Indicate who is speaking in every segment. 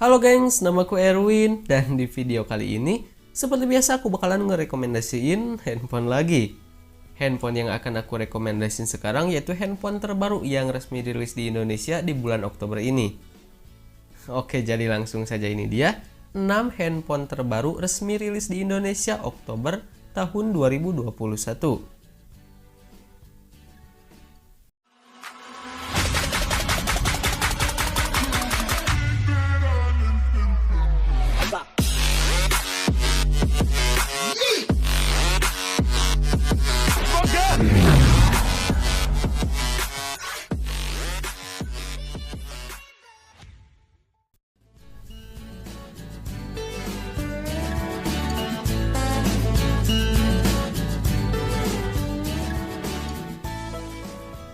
Speaker 1: Halo gengs, namaku Erwin dan di video kali ini seperti biasa aku bakalan ngerekomendasiin handphone lagi. Handphone yang akan aku rekomendasiin sekarang yaitu handphone terbaru yang resmi dirilis di Indonesia di bulan Oktober ini. Oke, jadi langsung saja ini dia 6 handphone terbaru resmi rilis di Indonesia Oktober tahun 2021.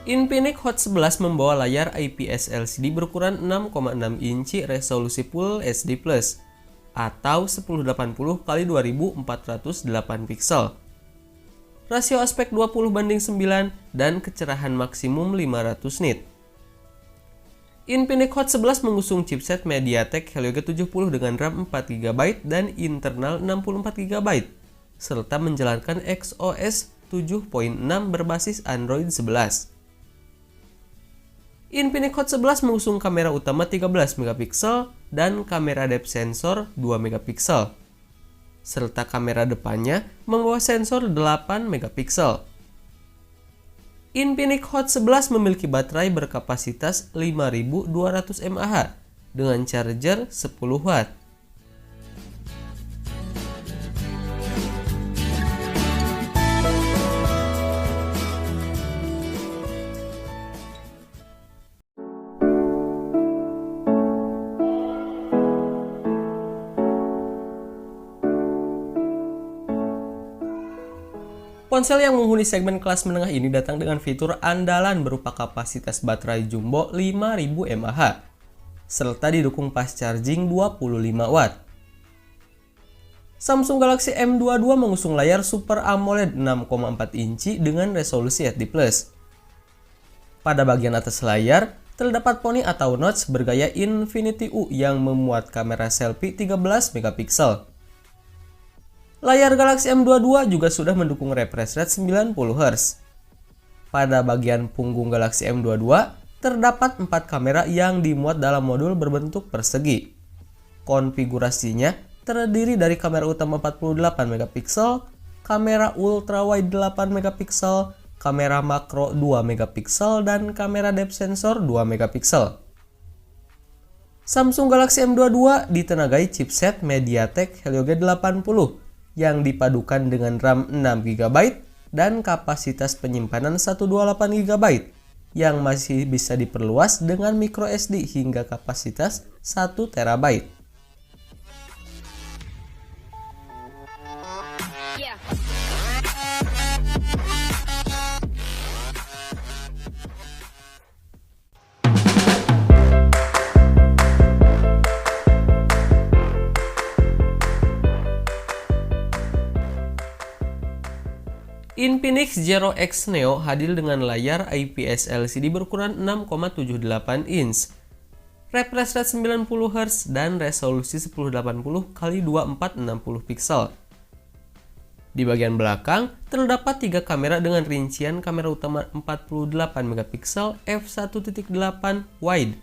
Speaker 1: Infinix Hot 11 membawa layar IPS LCD berukuran 6,6 inci resolusi Full HD Plus atau 1080 x 2408 pixel. Rasio aspek 20:9 dan kecerahan maksimum 500 nit. Infinix Hot 11 mengusung chipset MediaTek Helio G70 dengan RAM 4GB dan internal 64GB serta menjalankan XOS 7.6 berbasis Android 11. Infinix Hot 11 mengusung kamera utama 13MP dan kamera depth sensor 2MP, serta kamera depannya membawa sensor 8MP. Infinix Hot 11 memiliki baterai berkapasitas 5200 mAh dengan charger 10W. Ponsel yang menghuni segmen kelas menengah ini datang dengan fitur andalan berupa kapasitas baterai jumbo 5000 mAh, serta didukung fast charging 25W. Samsung Galaxy M22 mengusung layar Super AMOLED 6,4 inci dengan resolusi HD+. Pada bagian atas layar, terdapat poni atau notch bergaya Infinity U yang memuat kamera selfie 13MP. Layar Galaxy M22 juga sudah mendukung refresh rate 90Hz. Pada bagian punggung Galaxy M22, terdapat 4 kamera yang dimuat dalam modul berbentuk persegi. Konfigurasinya terdiri dari kamera utama 48MP, kamera ultrawide 8MP, kamera makro 2MP, dan kamera depth sensor 2MP. Samsung Galaxy M22 ditenagai chipset MediaTek Helio G80 yang dipadukan dengan RAM 6GB dan kapasitas penyimpanan 128GB yang masih bisa diperluas dengan microSD hingga kapasitas 1TB. Infinix Zero X Neo hadir dengan layar IPS LCD berukuran 6,78 inch, refresh rate 90Hz dan resolusi 1080 x 2460 pixel. Di bagian belakang terdapat 3 kamera dengan rincian kamera utama 48MP f1.8 wide,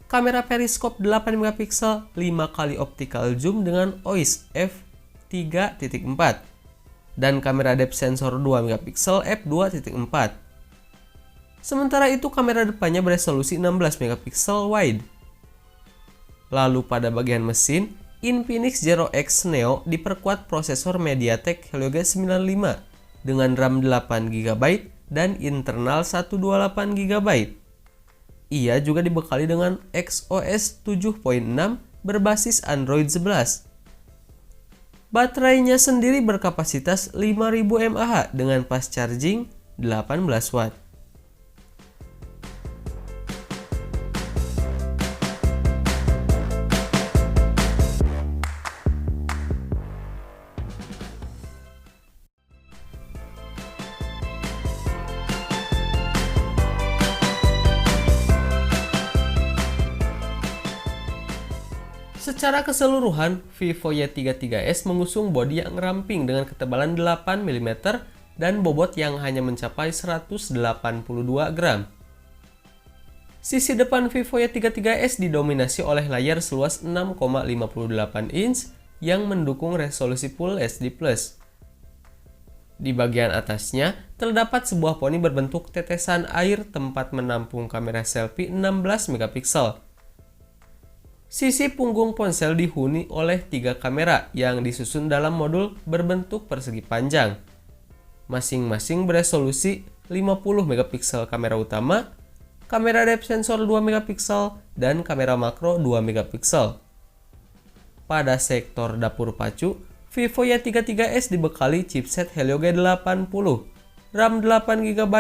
Speaker 1: kamera periskop 8MP, 5 kali optical zoom dengan OIS f3.4, dan kamera depth sensor 2MP f2.4. Sementara itu kamera depannya beresolusi 16MP wide. Lalu pada bagian mesin, Infinix Zero X Neo diperkuat prosesor MediaTek Helio G95 dengan RAM 8GB dan internal 128GB. Ia juga dibekali dengan XOS 7.6 berbasis Android 11. Baterainya sendiri berkapasitas 5000 mAh dengan fast charging 18W. Secara keseluruhan, Vivo Y33s mengusung bodi yang ramping dengan ketebalan 8 mm dan bobot yang hanya mencapai 182 gram. Sisi depan Vivo Y33s didominasi oleh layar seluas 6,58 inch yang mendukung resolusi Full HD+. Di bagian atasnya, terdapat sebuah poni berbentuk tetesan air tempat menampung kamera selfie 16 megapiksel. Sisi punggung ponsel dihuni oleh 3 kamera yang disusun dalam modul berbentuk persegi panjang. Masing-masing beresolusi 50 megapiksel kamera utama, kamera depth sensor 2 megapiksel, dan kamera makro 2 megapiksel. Pada sektor dapur pacu, Vivo Y33s dibekali chipset Helio G80, RAM 8GB,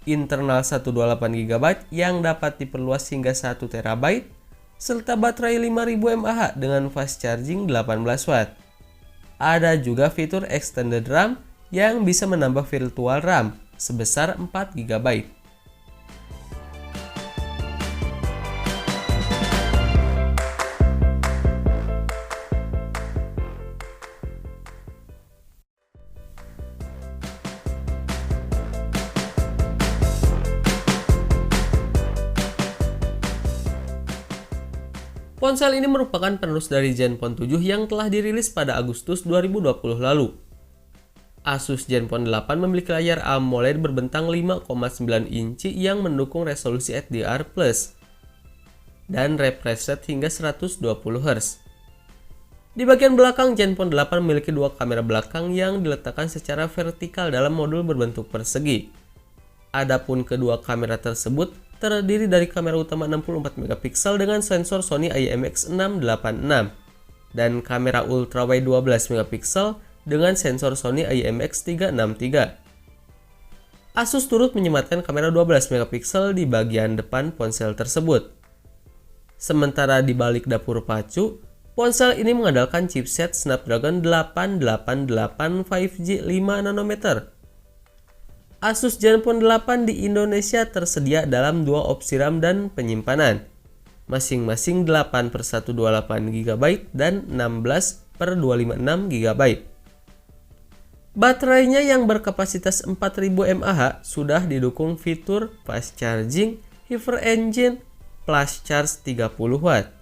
Speaker 1: internal 128GB yang dapat diperluas hingga 1TB, serta baterai 5000 mAh dengan fast charging 18 watt. Ada juga fitur extended RAM yang bisa menambah virtual RAM sebesar 4GB. Ponsel ini merupakan penerus dari Zenfone 7 yang telah dirilis pada Agustus 2020 lalu. Asus Zenfone 8 memiliki layar AMOLED berbentang 5,9 inci yang mendukung resolusi HDR+, dan refresh rate hingga 120 Hz. Di bagian belakang, Zenfone 8 memiliki dua kamera belakang yang diletakkan secara vertikal dalam modul berbentuk persegi. Adapun kedua kamera tersebut terdiri dari kamera utama 64 megapiksel dengan sensor Sony IMX686 dan kamera ultrawide 12 megapiksel dengan sensor Sony IMX363. Asus turut menyematkan kamera 12 megapiksel di bagian depan ponsel tersebut. Sementara di balik dapur pacu, ponsel ini mengandalkan chipset Snapdragon 888 5G 5 nanometer. Asus Zenfone 8 di Indonesia tersedia dalam dua opsi RAM dan penyimpanan, masing-masing 8/128GB dan 16/256GB. Baterainya yang berkapasitas 4000 mAh sudah didukung fitur fast charging, Hyper Engine, Plus Charge 30 watt.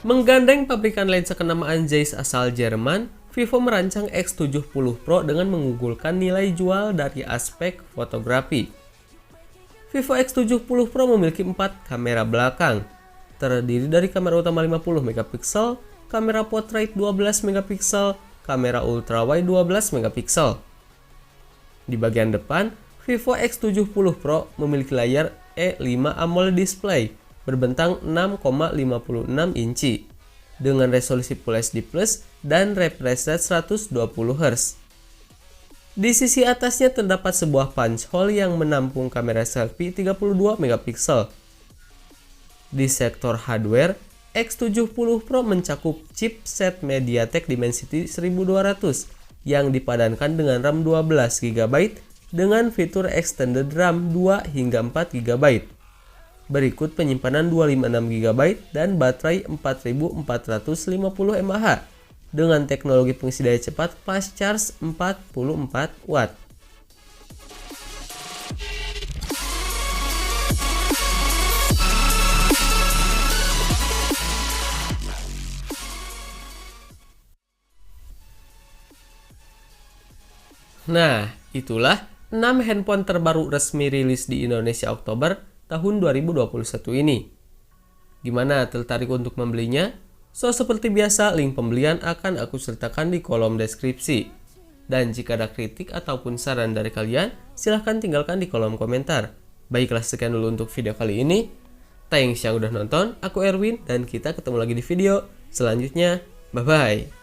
Speaker 1: Menggandeng pabrikan lensa kenamaan Zeiss asal Jerman, Vivo merancang X70 Pro dengan mengunggulkan nilai jual dari aspek fotografi. Vivo X70 Pro memiliki 4 kamera belakang, terdiri dari kamera utama 50 megapiksel, kamera portrait 12 megapiksel, kamera ultrawide 12 megapiksel. Di bagian depan, Vivo X70 Pro memiliki layar E5 AMOLED display berbentang 6,56 inci dengan resolusi Full HD+ dan refresh rate 120 Hz. Di sisi atasnya terdapat sebuah punch hole yang menampung kamera selfie 32 megapiksel. Di sektor hardware, X70 Pro mencakup chipset MediaTek Dimensity 1200 yang dipadankan dengan RAM 12GB dengan fitur extended RAM 2 hingga 4GB. Berikut penyimpanan 256GB dan baterai 4450 mAh dengan teknologi pengisi daya cepat fast charge 44 watt. Nah, itulah 6 handphone terbaru resmi rilis di Indonesia Oktober tahun 2021 ini. Gimana, tertarik untuk membelinya? So, seperti biasa, link pembelian akan aku sertakan di kolom deskripsi. Dan jika ada kritik ataupun saran dari kalian, silahkan tinggalkan di kolom komentar. Baiklah, sekian dulu untuk video kali ini. Thanks yang udah nonton, aku Erwin, dan kita ketemu lagi di video selanjutnya. Bye-bye.